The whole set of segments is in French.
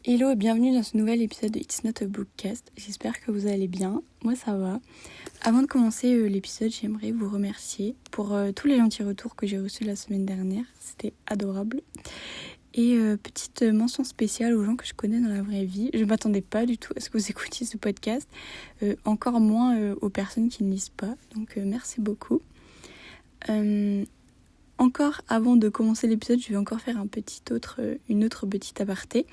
Hello et bienvenue dans ce nouvel épisode de It's Not a Bookcast. J'espère que vous allez bien, moi ça va. Avant de commencer l'épisode, j'aimerais vous remercier pour tous les gentils retours que j'ai reçus la semaine dernière. C'était adorable. Et petite mention spéciale aux gens que je connais dans la vraie vie. Je ne m'attendais pas du tout à ce que vous écoutiez ce podcast, encore moins aux personnes qui ne lisent pas. Donc merci beaucoup. Encore avant de commencer l'épisode, je vais encore faire une autre petite aparté.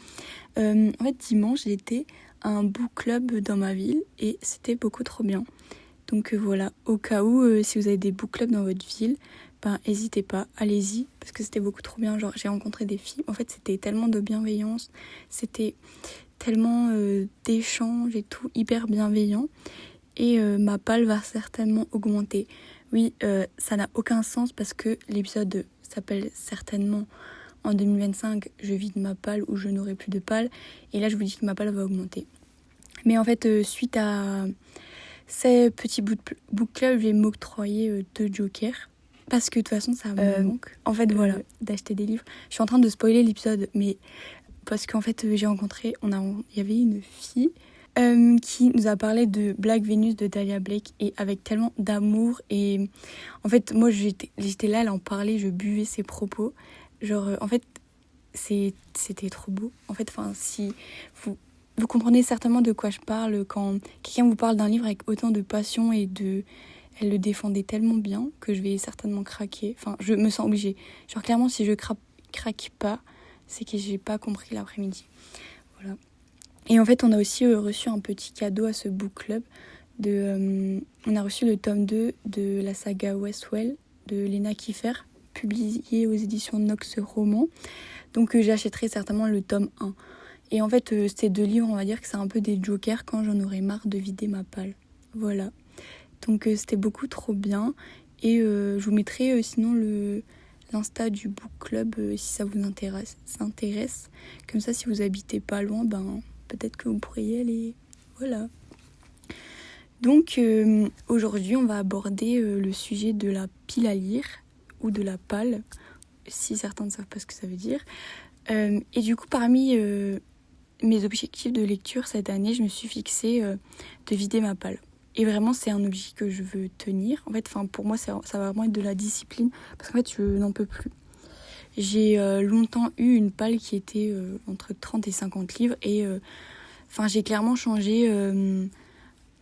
En fait, dimanche, j'étais à un book club dans ma ville et c'était beaucoup trop bien. Donc voilà, au cas où, si vous avez des book clubs dans votre ville, n'hésitez pas, allez-y, parce que c'était beaucoup trop bien. Genre, j'ai rencontré des filles, en fait, c'était tellement de bienveillance, c'était tellement d'échanges et tout, hyper bienveillant. Et ma palle va certainement augmenter. Oui, ça n'a aucun sens parce que l'épisode s'appelle certainement en 2025, je vide ma palle ou je n'aurai plus de palle. Et là, je vous dis que ma palle va augmenter. Mais en fait, suite à ces petits book club, je vais m'octroyer 2 jokers. Parce que de toute façon, ça me manque. En fait, voilà, d'acheter des livres. Je suis en train de spoiler l'épisode, mais parce qu'en fait, j'ai rencontré, il y avait une fille qui nous a parlé de Black Venus de Dahlia Blake et avec tellement d'amour. Et en fait, moi, j'étais là, elle en parlait, je buvais ses propos. Genre, en fait, c'était trop beau. En fait, si vous comprenez certainement de quoi je parle quand quelqu'un vous parle d'un livre avec autant de passion et elle le défendait tellement bien que je vais certainement craquer. Enfin, je me sens obligée. Genre, clairement, si je craque pas, c'est que j'ai pas compris l'après-midi. Voilà. Et en fait, on a aussi reçu un petit cadeau à ce book club. On a reçu le tome 2 de la saga Westwell de Lena Kiefer, publié aux éditions Nox Roman. Donc j'achèterai certainement le tome 1. Et en fait, ces 2 livres, on va dire que c'est un peu des jokers quand j'en aurai marre de vider ma palle. Voilà. Donc c'était beaucoup trop bien. Et je vous mettrai sinon l'Insta du book club si ça vous intéresse. Comme ça, si vous habitez pas loin, peut-être que vous pourriez y aller. Voilà. Donc aujourd'hui, on va aborder le sujet de la pile à lire ou de la palle, si certains ne savent pas ce que ça veut dire. Et du coup, parmi mes objectifs de lecture cette année, je me suis fixée de vider ma palle. Et vraiment, c'est un objectif que je veux tenir. En fait, pour moi, ça va vraiment être de la discipline parce qu'en fait, je n'en peux plus. J'ai longtemps eu une palle qui était entre 30 et 50 livres et j'ai clairement changé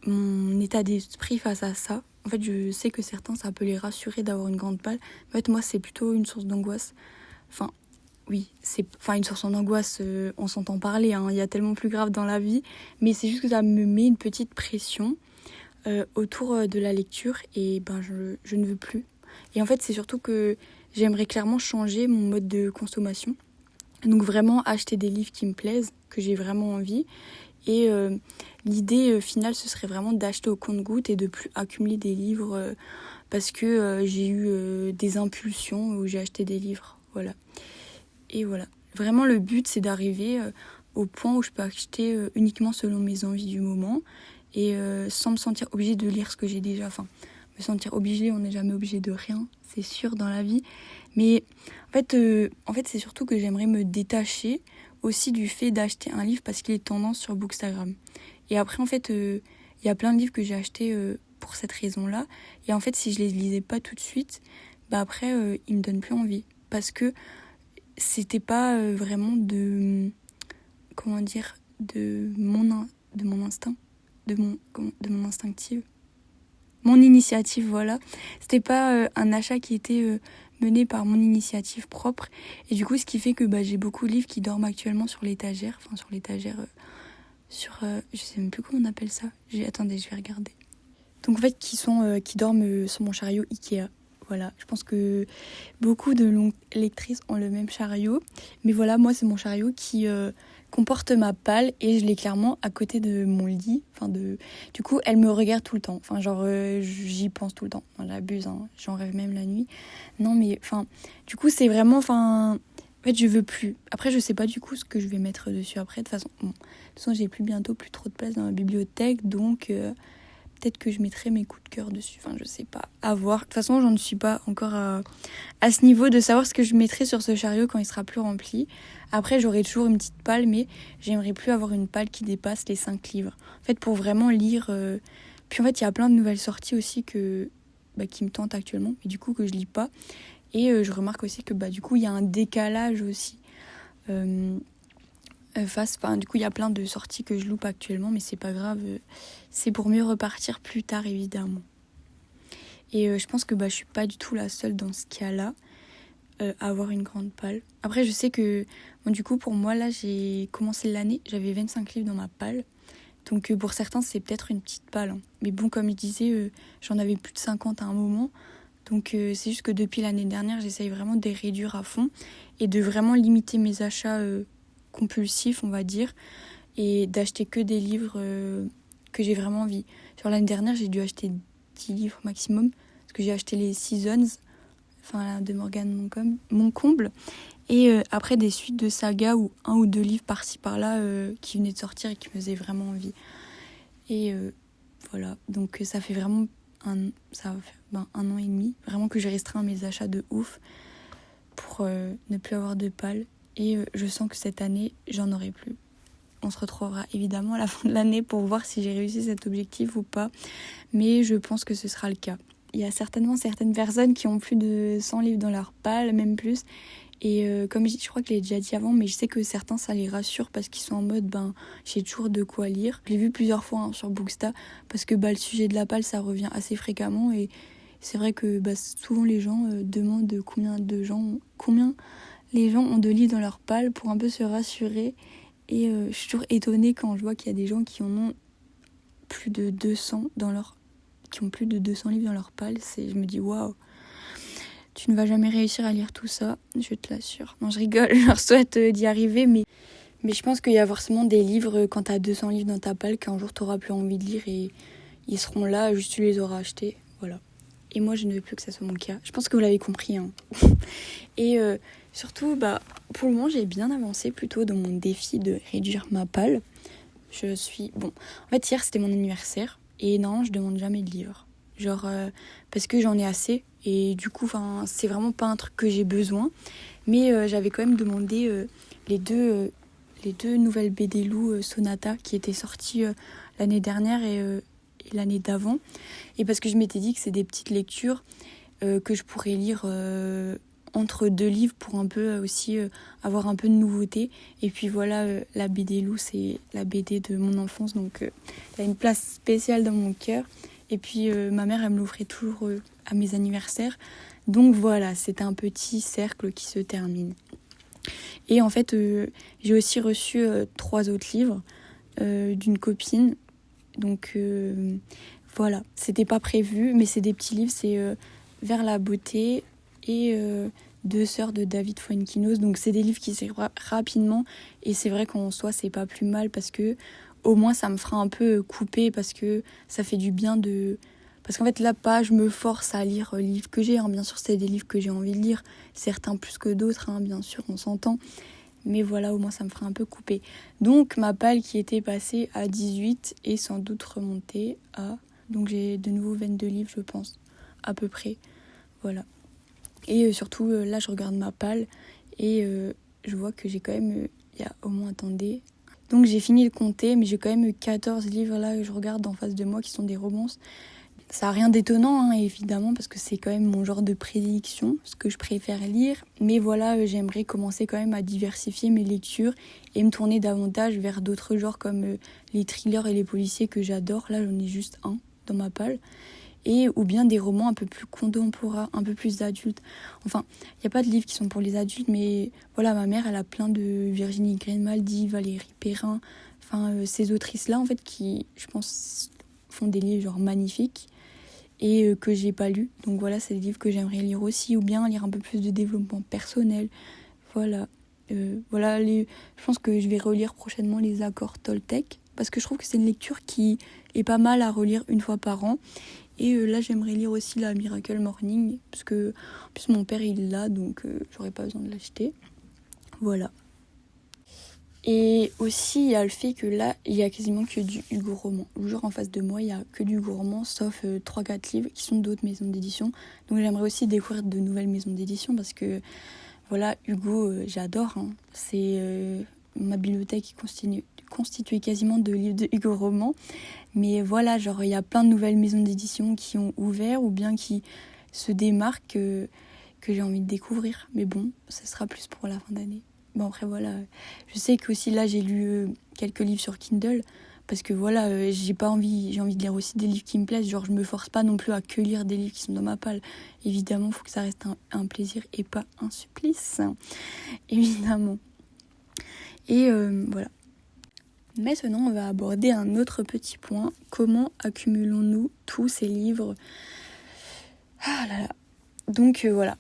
mon état d'esprit face à ça. En fait, je sais que certains, ça peut les rassurer d'avoir une grande palle. En fait, moi, c'est plutôt une source d'angoisse. Oui, c'est une source d'angoisse, on s'entend parler, hein, il y a tellement plus grave dans la vie. Mais c'est juste que ça me met une petite pression autour de la lecture et je ne veux plus. Et en fait, c'est surtout que j'aimerais clairement changer mon mode de consommation. Donc vraiment acheter des livres qui me plaisent, que j'ai vraiment envie. Et l'idée finale, ce serait vraiment d'acheter au compte-gouttes et de plus accumuler des livres parce que j'ai eu des impulsions où j'ai acheté des livres. Voilà. Et voilà. Vraiment, le but, c'est d'arriver au point où je peux acheter uniquement selon mes envies du moment et sans me sentir obligée de lire ce que j'ai déjà. Me sentir obligée, on n'est jamais obligé de rien, c'est sûr, dans la vie. Mais en fait, c'est surtout que j'aimerais me détacher aussi du fait d'acheter un livre parce qu'il est tendance sur Bookstagram. Et après, en fait, il y a plein de livres que j'ai achetés pour cette raison-là. Et en fait, si je les lisais pas tout de suite, après, ils me donnent plus envie. Parce que c'était pas vraiment de mon instinct, de mon instinctive. Mon initiative, voilà. C'était pas un achat qui était mené par mon initiative propre. Et du coup, ce qui fait que j'ai beaucoup de livres qui dorment actuellement sur l'étagère. Je sais même plus comment on appelle ça. Attendez, je vais regarder. Donc en fait, qui dorment sur mon chariot Ikea. Voilà, je pense que beaucoup de lectrices ont le même chariot. Mais voilà, moi, c'est mon chariot qui comporte ma palle et je l'ai clairement à côté de mon lit. Du coup, elle me regarde tout le temps. J'y pense tout le temps. J'abuse, hein. J'en rêve même la nuit. Non, mais du coup, c'est vraiment... En fait, je veux plus. Après, je sais pas du coup ce que je vais mettre dessus après. De toute façon, j'ai bientôt plus trop de place dans ma bibliothèque. Donc, peut-être que je mettrai mes coups de cœur dessus. Enfin, je sais pas. À voir. De toute façon, j'en suis pas encore à ce niveau de savoir ce que je mettrai sur ce chariot quand il sera plus rempli. Après, j'aurai toujours une petite palle, mais j'aimerais plus avoir une palle qui dépasse les 5 livres. En fait, pour vraiment lire... Puis en fait, il y a plein de nouvelles sorties aussi qui me tentent actuellement, et du coup que je lis pas. Et je remarque aussi que du coup, il y a un décalage aussi. Du coup, il y a plein de sorties que je loupe actuellement, mais c'est pas grave. C'est pour mieux repartir plus tard, évidemment. Et je pense que je suis pas du tout la seule dans ce cas-là à avoir une grande palle. Après, je sais que du coup, pour moi, là, j'ai commencé l'année, j'avais 25 livres dans ma palle. Donc pour certains, c'est peut-être une petite palle. Hein. Mais bon, comme je disais, j'en avais plus de 50 à un moment. Donc c'est juste que depuis l'année dernière, j'essaye vraiment de les réduire à fond et de vraiment limiter mes achats compulsifs, on va dire, et d'acheter que des livres que j'ai vraiment envie. Sur l'année dernière, j'ai dû acheter 10 livres maximum, parce que j'ai acheté les Seasons, de Morgane Moncomble, et après des suites de sagas ou 1 ou 2 livres par-ci par-là qui venaient de sortir et qui me faisaient vraiment envie. Et voilà, donc ça fait vraiment un an et demi, vraiment que j'ai restreint mes achats de ouf pour ne plus avoir de palle. Et je sens que cette année, j'en aurai plus. On se retrouvera évidemment à la fin de l'année pour voir si j'ai réussi cet objectif ou pas. Mais je pense que ce sera le cas. Il y a certainement certaines personnes qui ont plus de 100 livres dans leur palle, même plus. Et comme je crois que je l'ai déjà dit avant, mais je sais que certains, ça les rassure parce qu'ils sont en mode, j'ai toujours de quoi lire. Je l'ai vu plusieurs fois sur Booksta parce que le sujet de la palle, ça revient assez fréquemment. Et c'est vrai que souvent les gens demandent combien les gens ont de livres dans leur palle pour un peu se rassurer. Et je suis toujours étonnée quand je vois qu'il y a des gens qui en ont plus de 200 qui ont plus de 200 livres dans leur palle. Je me dis waouh, tu ne vas jamais réussir à lire tout ça, je te l'assure. Non, je rigole, je leur souhaite d'y arriver, mais je pense qu'il y a forcément des livres quand tu as 200 livres dans ta palle qu'un jour tu n'auras plus envie de lire et ils seront là, juste tu les auras achetés, voilà. Et moi, je ne veux plus que ça soit mon cas. Je pense que vous l'avez compris. Hein. Et surtout, pour le moment, j'ai bien avancé plutôt dans mon défi de réduire ma palle. En fait, hier, c'était mon anniversaire. Et non, je demande jamais de livres. Parce que j'en ai assez. Et du coup, c'est vraiment pas un truc que j'ai besoin. Mais j'avais quand même demandé les deux nouvelles BD Lou Sonata qui étaient sorties l'année dernière et l'année d'avant. Et parce que je m'étais dit que c'est des petites lectures que je pourrais lire entre 2 livres pour un peu aussi avoir un peu de nouveauté. Et puis voilà, la BD Lou, c'est la BD de mon enfance, donc elle a une place spéciale dans mon cœur. Et puis ma mère, elle me l'offrait toujours à mes anniversaires. Donc voilà, c'est un petit cercle qui se termine. Et en fait, j'ai aussi reçu 3 autres livres d'une copine. Donc voilà, c'était pas prévu, mais c'est des petits livres, c'est Vers la beauté et Deux sœurs de David Fuenquinos. Donc c'est des livres qui s'écrivent rapidement et c'est vrai qu'en soi c'est pas plus mal parce que au moins ça me fera un peu couper parce que ça fait du bien parce qu'en fait là je me force à lire les livres que j'ai, hein. Bien sûr c'est des livres que j'ai envie de lire, certains plus que d'autres, hein, bien sûr on s'entend. Mais voilà, au moins ça me fera un peu couper. Donc ma palle qui était passée à 18 est sans doute remontée à... Donc j'ai de nouveau 22 livres, je pense, à peu près. Voilà. Et surtout, là je regarde ma palle et je vois que j'ai quand même... Il y a au moins, attendez... Donc j'ai fini de compter, mais j'ai quand même 14 livres là que je regarde en face de moi qui sont des romances. Ça n'a rien d'étonnant, hein, évidemment, parce que c'est quand même mon genre de prédilection, ce que je préfère lire. Mais voilà, j'aimerais commencer quand même à diversifier mes lectures et me tourner davantage vers d'autres genres comme les thrillers et les policiers que j'adore. Là, j'en ai juste un dans ma palle. Ou bien des romans un peu plus contemporains, un peu plus adultes. Enfin, il n'y a pas de livres qui sont pour les adultes, mais voilà, ma mère, elle a plein de Virginie Grimaldi, Valérie Perrin, ces autrices-là, en fait, qui, je pense, font des livres genre magnifiques. Et que j'ai pas lu. Donc voilà, c'est des livres que j'aimerais lire aussi, ou bien lire un peu plus de développement personnel. Voilà. Je pense que je vais relire prochainement les Accords Toltec, parce que je trouve que c'est une lecture qui est pas mal à relire une fois par an. Et là, j'aimerais lire aussi la Miracle Morning, parce que en plus mon père il l'a, donc j'aurais pas besoin de l'acheter. Voilà. Et aussi, il y a le fait que là, il y a quasiment que du Hugo Roman. Toujours en face de moi, il y a que du Hugo Roman, sauf 3-4 livres qui sont d'autres maisons d'édition. Donc j'aimerais aussi découvrir de nouvelles maisons d'édition parce que, voilà, Hugo, j'adore. Hein. C'est ma bibliothèque qui constituée quasiment de livres de Hugo Roman. Mais voilà, genre, il y a plein de nouvelles maisons d'édition qui ont ouvert ou bien qui se démarquent que j'ai envie de découvrir. Mais bon, ce sera plus pour la fin d'année. Bon après voilà, je sais qu'aussi là j'ai lu quelques livres sur Kindle parce que voilà, j'ai envie de lire aussi des livres qui me plaisent, genre je me force pas non plus à que lire des livres qui sont dans ma palle. Évidemment, il faut que ça reste un plaisir et pas un supplice, évidemment. Et voilà. Maintenant, on va aborder un autre petit point. Comment accumulons-nous tous ces livres? Ah là là. Donc voilà.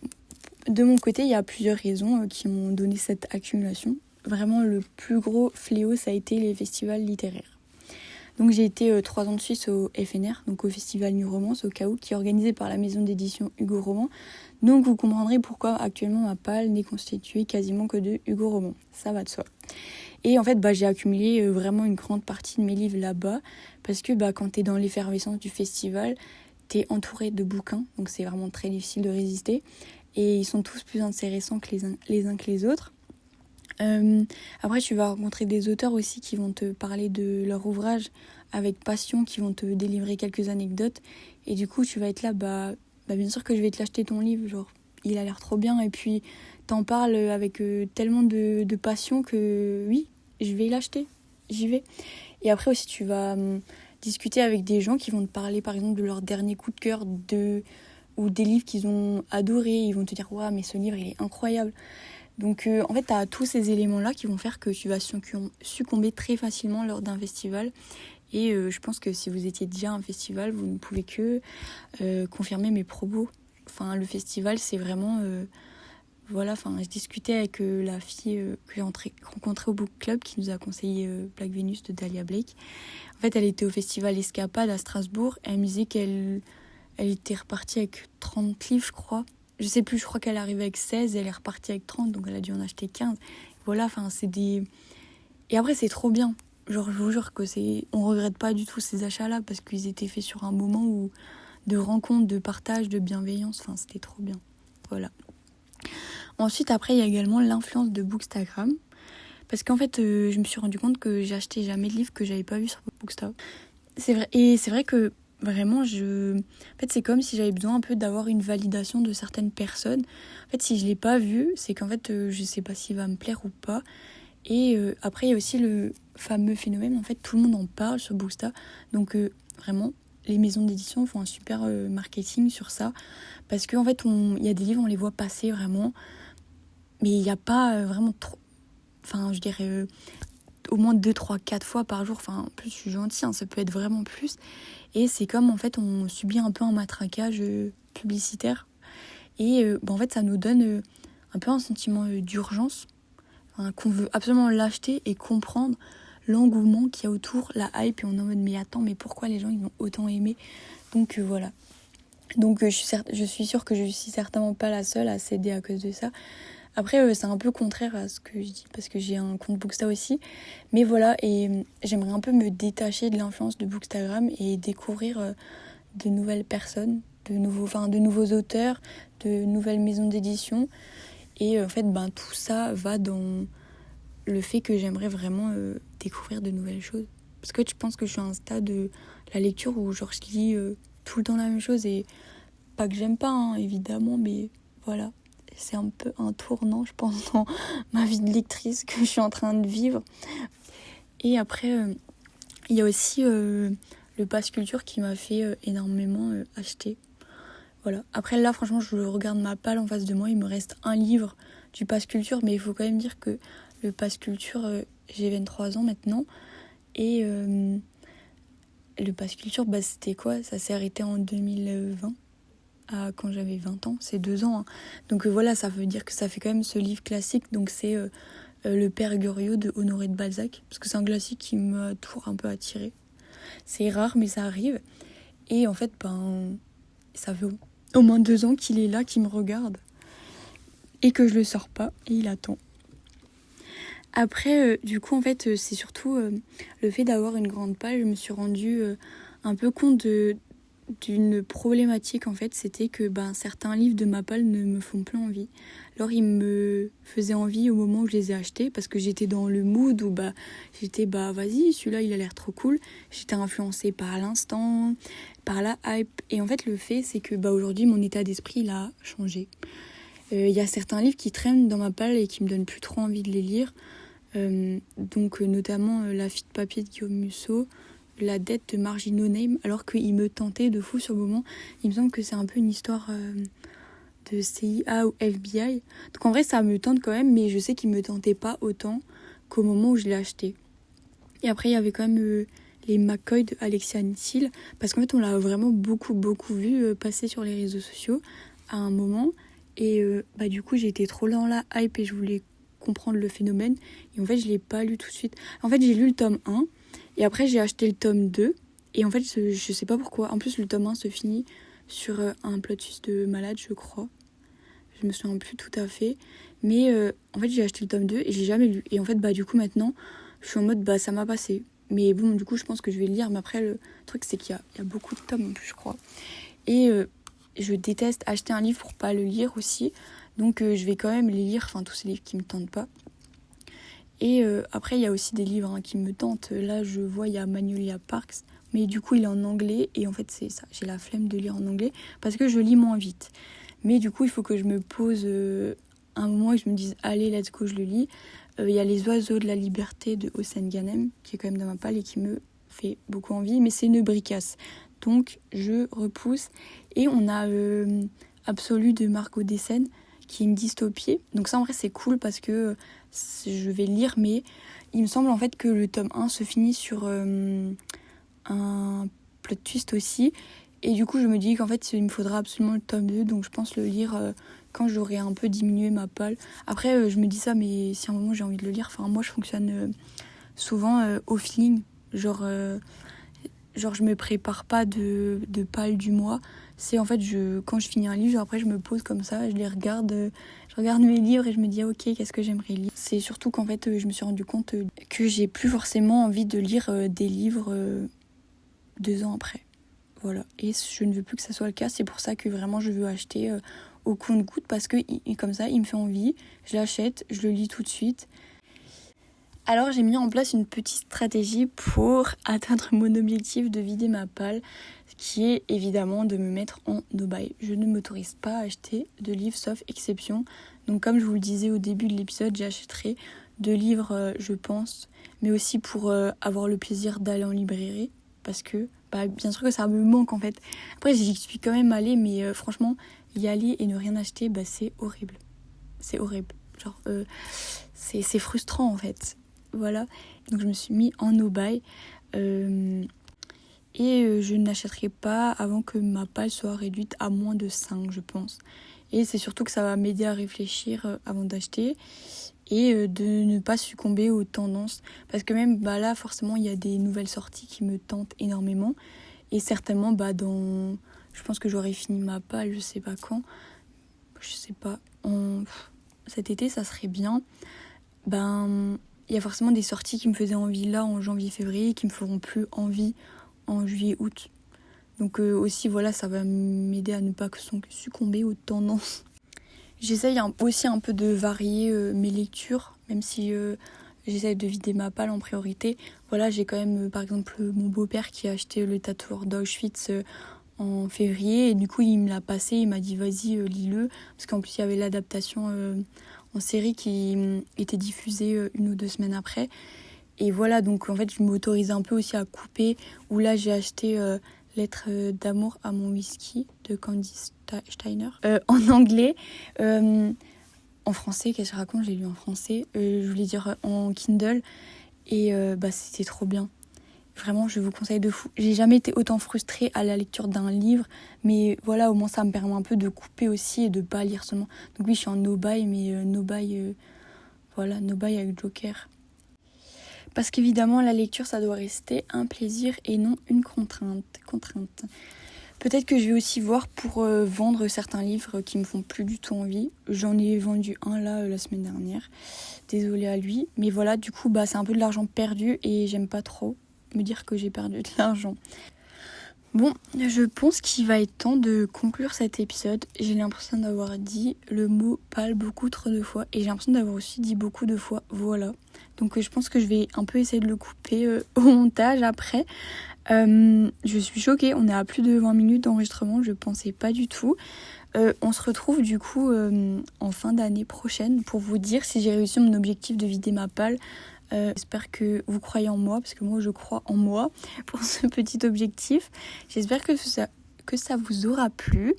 De mon côté, il y a plusieurs raisons qui m'ont donné cette accumulation. Vraiment, le plus gros fléau, ça a été les festivals littéraires. Donc j'ai été 3 ans de Suisse au FNR, donc au Festival New Romance, au CAO, qui est organisé par la maison d'édition Hugo Roman. Donc vous comprendrez pourquoi actuellement ma palle n'est constituée quasiment que de Hugo Roman. Ça va de soi. Et en fait, j'ai accumulé vraiment une grande partie de mes livres là-bas, parce que quand t'es dans l'effervescence du festival, t'es entouré de bouquins, donc c'est vraiment très difficile de résister. Et ils sont tous plus intéressants que les uns que les autres. Après, tu vas rencontrer des auteurs aussi qui vont te parler de leur ouvrage avec passion, qui vont te délivrer quelques anecdotes. Et du coup, tu vas être là, bien sûr que je vais te l'acheter ton livre, genre, il a l'air trop bien. Et puis, t'en parles avec tellement de passion que oui, je vais l'acheter, j'y vais. Et après aussi, tu vas discuter avec des gens qui vont te parler, par exemple, de leur dernier coup de cœur, ou des livres qu'ils ont adorés. Ils vont te dire « Waouh, mais ce livre, il est incroyable !» Donc, en fait, tu as tous ces éléments-là qui vont faire que tu vas succomber très facilement lors d'un festival. Et je pense que si vous étiez déjà à un festival, vous ne pouvez que confirmer mes propos. Enfin, le festival, c'est vraiment... je discutais avec la fille que j'ai rencontrée au book club qui nous a conseillé Black Venus de Dahlia Blake. En fait, elle était au festival Escapade à Strasbourg. Et elle me disait qu'elle était repartie avec 30 livres, je crois. Je sais plus, je crois qu'elle arrivait avec 16 et elle est repartie avec 30, donc elle a dû en acheter 15. Voilà, c'est des... Et après, c'est trop bien. Genre, je vous jure que on regrette pas du tout ces achats-là parce qu'ils étaient faits sur un moment de rencontre, de partage, de bienveillance. Enfin, c'était trop bien. Voilà. Ensuite, après, il y a également l'influence de Bookstagram. Parce qu'en fait, je me suis rendu compte que j'achetais jamais de livres que j'avais pas vus sur Bookstagram. C'est vrai. Et c'est vrai que vraiment, en fait, c'est comme si j'avais besoin un peu d'avoir une validation de certaines personnes. En fait, si je l'ai pas vu, c'est qu'en fait, je sais pas s'il va me plaire ou pas. Et après, il y a aussi le fameux phénomène, en fait, tout le monde en parle sur Booksta. Donc, vraiment, les maisons d'édition font un super marketing sur ça. Parce qu'en fait, il y a des livres, on les voit passer vraiment. Mais il n'y a pas vraiment trop... Enfin, je dirais au moins 2, 3, 4 fois par jour. Enfin, en plus, je suis gentille, hein, ça peut être vraiment plus. Et c'est comme, en fait, on subit un peu un matraquage publicitaire. Et en fait, ça nous donne un peu un sentiment d'urgence, qu'on veut absolument l'acheter et comprendre l'engouement qu'il y a autour, la hype. Et on est en mode, mais attends, mais pourquoi les gens, ils ont autant aimé? Donc, voilà. Donc, je suis sûre que je suis certainement pas la seule à céder à cause de ça. Après, c'est un peu contraire à ce que je dis, parce que j'ai un compte Booksta aussi. Mais voilà, et j'aimerais un peu me détacher de l'influence de Bookstagram et découvrir de nouvelles personnes, de nouveaux auteurs, de nouvelles maisons d'édition. Et en fait, tout ça va dans le fait que j'aimerais vraiment découvrir de nouvelles choses. Parce que je pense que je suis à un stade de la lecture où genre, je lis tout le temps la même chose. Et pas que j'aime pas, hein, évidemment, mais voilà. C'est un peu un tournant, je pense, dans ma vie de lectrice que je suis en train de vivre. Et après, il y a aussi le Pass Culture qui m'a fait énormément acheter. Voilà. Après, là, franchement, je regarde ma palle en face de moi. Il me reste un livre du Pass Culture, mais il faut quand même dire que le Pass Culture, j'ai 23 ans maintenant. Et le Pass Culture, c'était quoi? Ça s'est arrêté en 2020. Quand j'avais 20 ans, c'est 2 ans. Hein. Donc voilà, ça veut dire que ça fait quand même ce livre classique. Donc c'est Le Père Goriot de Honoré de Balzac. Parce que c'est un classique qui m'a toujours un peu attirée. C'est rare, mais ça arrive. Et en fait, ça fait au moins 2 ans qu'il est là, qu'il me regarde. Et que je le sors pas, et il attend. Après, du coup, en fait, c'est surtout le fait d'avoir une grande palle. Je me suis rendue un peu compte d'une problématique, en fait. C'était que certains livres de ma palle ne me font plus envie. Alors, ils me faisaient envie au moment où je les ai achetés parce que j'étais dans le mood où j'étais vas-y, celui-là, il a l'air trop cool. J'étais influencée par l'instant, par la hype. Et en fait, le fait, c'est que aujourd'hui, mon état d'esprit, il a changé. Il y a certains livres qui traînent dans ma palle et qui me donnent plus trop envie de les lire. Donc notamment La fille de papier de Guillaume Musso, La dette de Margie No Name, alors qu'il me tentait de fou sur le moment. Il me semble que c'est un peu une histoire de CIA ou FBI. Donc en vrai ça me tente quand même, mais je sais qu'il me tentait pas autant qu'au moment où je l'ai acheté. Et après il y avait quand même les McCoy de Alexia Antil, parce qu'en fait on l'a vraiment beaucoup vu passer sur les réseaux sociaux à un moment. Et du coup j'étais trop dans la hype et je voulais comprendre le phénomène. Et en fait je l'ai pas lu tout de suite. En fait j'ai lu le tome 1 et après j'ai acheté le tome 2. Et en fait je sais pas pourquoi. En plus le tome 1 se finit sur un plot twist de malade, je crois. Je me souviens plus tout à fait. Mais en fait j'ai acheté le tome 2 et j'ai jamais lu. Et en fait du coup maintenant je suis en mode ça m'a passé. Mais bon du coup je pense que je vais le lire. Mais après le truc c'est qu'il y a beaucoup de tomes en plus je crois. Et je déteste acheter un livre pour pas le lire aussi. Donc je vais quand même les lire, enfin tous ces livres qui me tentent pas. Et après il y a aussi des livres qui me tentent. Là je vois il y a Magnolia Parks, mais du coup il est en anglais et en fait c'est ça, j'ai la flemme de lire en anglais parce que je lis moins vite. Mais du coup il faut que je me pose un moment et je me dise allez let's go je le lis. Il y a Les oiseaux de la liberté de Hossein Ghanem qui est quand même dans ma palle et qui me fait beaucoup envie, mais c'est une bricasse. Donc je repousse. Et on a Absolu de Margot Dessen qui est une dystopie. Donc ça en vrai c'est cool parce que je vais le lire, mais il me semble en fait que le tome 1 se finit sur un plot twist aussi. Et du coup je me dis qu'en fait il me faudra absolument le tome 2, donc je pense le lire quand j'aurai un peu diminué ma palle. Après je me dis ça, mais si à un moment j'ai envie de le lire, enfin moi je fonctionne souvent au feeling. Genre je me prépare pas de palle du mois. C'est en fait quand je finis un livre, après je me pose comme ça, je les regarde, je regarde mes livres et je me dis ok, qu'est-ce que j'aimerais lire. C'est surtout qu'en fait je me suis rendu compte que j'ai plus forcément envie de lire des livres 2 ans après. Voilà, et je ne veux plus que ça soit le cas. C'est pour ça que vraiment je veux acheter au compte-gouttes parce que comme ça il me fait envie, je l'achète, je le lis tout de suite. Alors j'ai mis en place une petite stratégie pour atteindre mon objectif de vider ma palle, qui est évidemment de me mettre en no-buy. Je ne m'autorise pas à acheter de livres sauf exception. Donc comme je vous le disais au début de l'épisode, j'achèterai 2 livres je pense, mais aussi pour avoir le plaisir d'aller en librairie, parce que bien sûr que ça me manque en fait. Après j'y suis quand même allée, mais franchement y aller et ne rien acheter, c'est horrible. C'est horrible. Genre c'est frustrant en fait. Voilà, donc je me suis mis en no-buy et je n'achèterai pas avant que ma palle soit réduite à moins de 5 je pense. Et c'est surtout que ça va m'aider à réfléchir avant d'acheter et de ne pas succomber aux tendances. Parce que même là forcément il y a des nouvelles sorties qui me tentent énormément. Et certainement je pense que j'aurai fini ma palle, je sais pas quand. Je sais pas, cet été ça serait bien. Il y a forcément des sorties qui me faisaient envie là en janvier-février qui me feront plus envie en juillet-août. Donc aussi voilà, ça va m'aider à ne pas succomber aux tendances. J'essaye aussi un peu de varier mes lectures, même si j'essaye de vider ma palle en priorité. Voilà, j'ai quand même par exemple mon beau-père qui a acheté Le tatoueur d'Auschwitz en février et du coup il me l'a passé, il m'a dit vas-y lis-le, parce qu'en plus il y avait l'adaptation en série qui était diffusée 1 ou 2 semaines après. Et voilà, donc en fait je m'autorise un peu aussi à couper, où là j'ai acheté Lettre d'amour à mon whisky de Candice Steiner en anglais. En français, qu'est-ce que je raconte, je l'ai lu en français, je voulais dire en Kindle, et c'était trop bien. Vraiment, je vous conseille de fou. J'ai jamais été autant frustrée à la lecture d'un livre, mais voilà, au moins ça me permet un peu de couper aussi et de pas lire seulement. Donc oui, je suis en no-buy, mais no-buy avec Joker. Parce qu'évidemment, la lecture, ça doit rester un plaisir et non une contrainte. Peut-être que je vais aussi voir pour vendre certains livres qui me font plus du tout envie. J'en ai vendu un là la semaine dernière. Désolée à lui. Mais voilà, du coup, c'est un peu de l'argent perdu et j'aime pas trop me dire que j'ai perdu de l'argent. Bon, je pense qu'il va être temps de conclure cet épisode. J'ai l'impression d'avoir dit le mot pâle beaucoup trop de fois et j'ai l'impression d'avoir aussi dit beaucoup de fois voilà. Donc je pense que je vais un peu essayer de le couper au montage après. Je suis choquée, on est à plus de 20 minutes d'enregistrement, je pensais pas du tout. On se retrouve du coup en fin d'année prochaine pour vous dire si j'ai réussi mon objectif de vider ma palle. J'espère que vous croyez en moi, parce que moi je crois en moi pour ce petit objectif. J'espère que ça vous aura plu.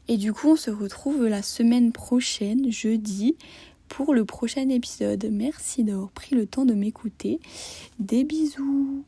Et du coup on se retrouve la semaine prochaine, jeudi, pour le prochain épisode. Merci d'avoir pris le temps de m'écouter. Des bisous.